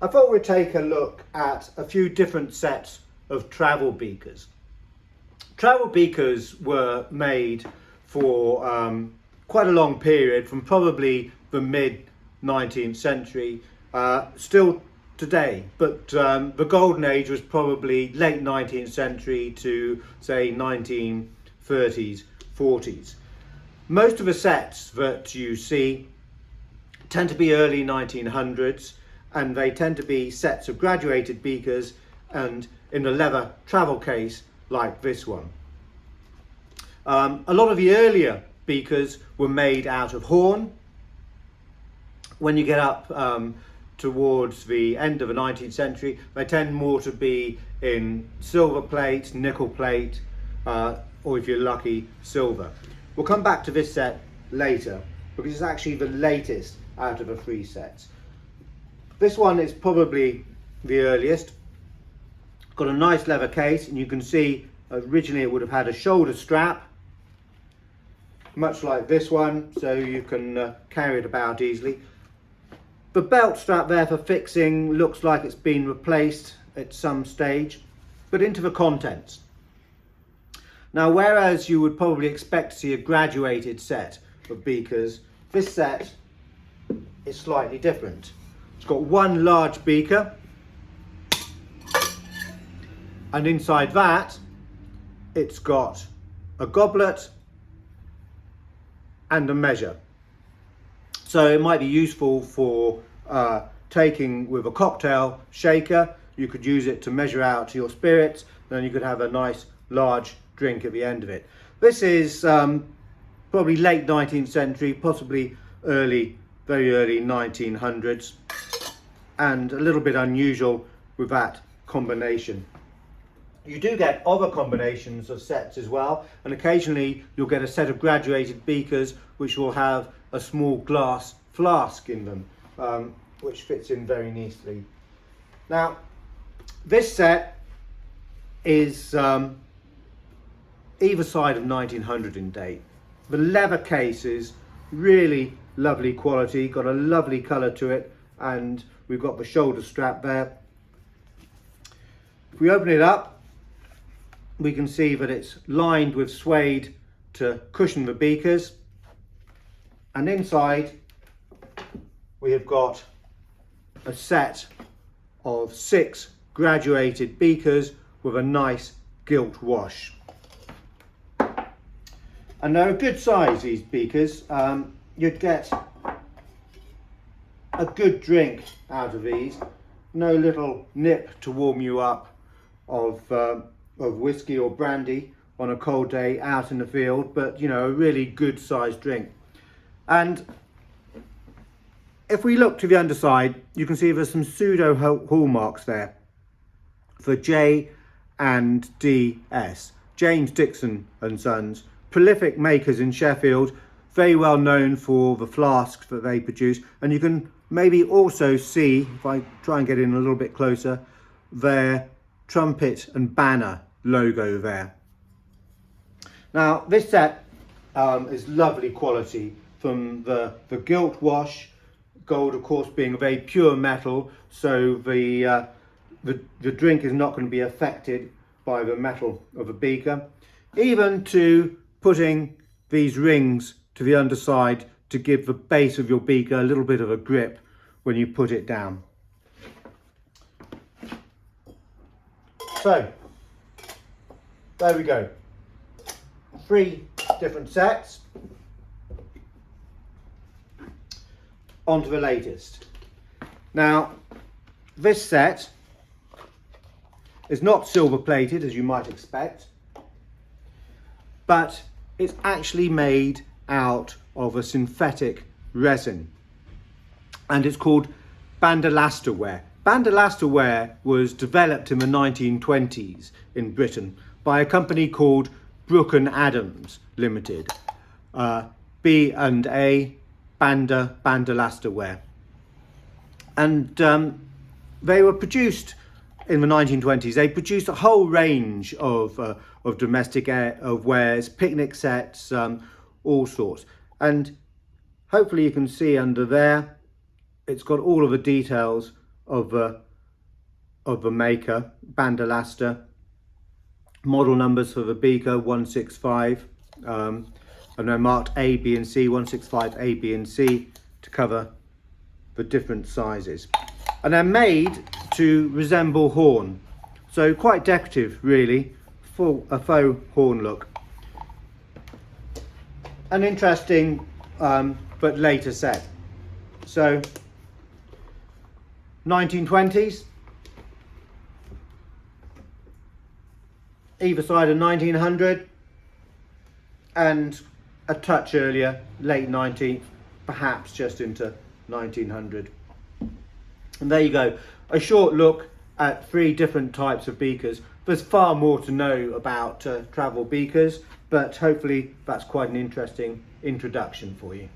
I thought we'd take a look at a few different sets of travel beakers. Travel beakers were made for quite a long period, from probably the mid 19th century, still today, but the golden age was probably late 19th century to say 1930s, 40s. Most of the sets that you see tend to be early 1900s, and they tend to be sets of graduated beakers and in a leather travel case like this one. A lot of the earlier beakers were made out of horn. When you get up towards the end of the 19th century, they tend more to be in silver plate, nickel plate, or if you're lucky, silver. We'll come back to this set later because it's actually the latest out of the three sets. This one is probably the earliest. Got a nice leather case, and you can see originally it would have had a shoulder strap, much like this one, so you can carry it about easily. The belt strap there for fixing looks like it's been replaced at some stage, but into the contents. Now, whereas you would probably expect to see a graduated set of beakers, this set is slightly different. It's got one large beaker, and inside that it's got a goblet and a measure. So it might be useful for taking with a cocktail shaker. You could use it to measure out your spirits, then you could have a nice large drink at the end of it. This is probably late 19th century, possibly very early 1900s, and a little bit unusual with that combination. You do get other combinations of sets as well, and occasionally you'll get a set of graduated beakers which will have a small glass flask in them, which fits in very neatly. Now, this set is either side of 1900 in date. The leather case is really lovely quality, got a lovely colour to it, and we've got the shoulder strap there. If we open it up, we can see that it's lined with suede to cushion the beakers, and inside we have got a set of 6 graduated beakers with a nice gilt wash. And they're a good size, these beakers. You'd get a good drink out of these. No little nip to warm you up of whiskey or brandy on a cold day out in the field, but you know, a really good sized drink. And if we look to the underside, you can see there's some pseudo hallmarks there for J and DS. James Dixon and Sons, prolific makers in Sheffield, very well known for the flasks that they produce. And you can maybe also see, if I try and get in a little bit closer, their trumpet and banner logo there. Now, this set is lovely quality, from the gilt wash, gold of course being a very pure metal, so the drink is not going to be affected by the metal of a beaker, even to putting these rings to the underside to give the base of your beaker a little bit of a grip when you put it down. So there we go, 3 different sets. On to the latest. Now, this set is not silver plated as you might expect, but it's actually made out of a synthetic resin, and it's called bandalaster ware. Bandalaster ware was developed in the 1920s in Britain by a company called Brook and Adams Limited, B&A bandalaster ware, and they were produced in the 1920s. They produced a whole range of domestic wares, picnic sets, all sorts. And hopefully you can see under there, it's got all of the details of the maker, Bandolaster. Model numbers for the beaker 165, and they're marked A, B and C, 165 A, B and C, to cover the different sizes. And they're made to resemble horn, so quite decorative really, for a faux horn look. An interesting but later set. So 1920s, either side of 1900, and a touch earlier, late 19th, perhaps just into 1900. And there you go, a short look at 3 different types of beakers. There's far more to know about travel beakers, but hopefully that's quite an interesting introduction for you.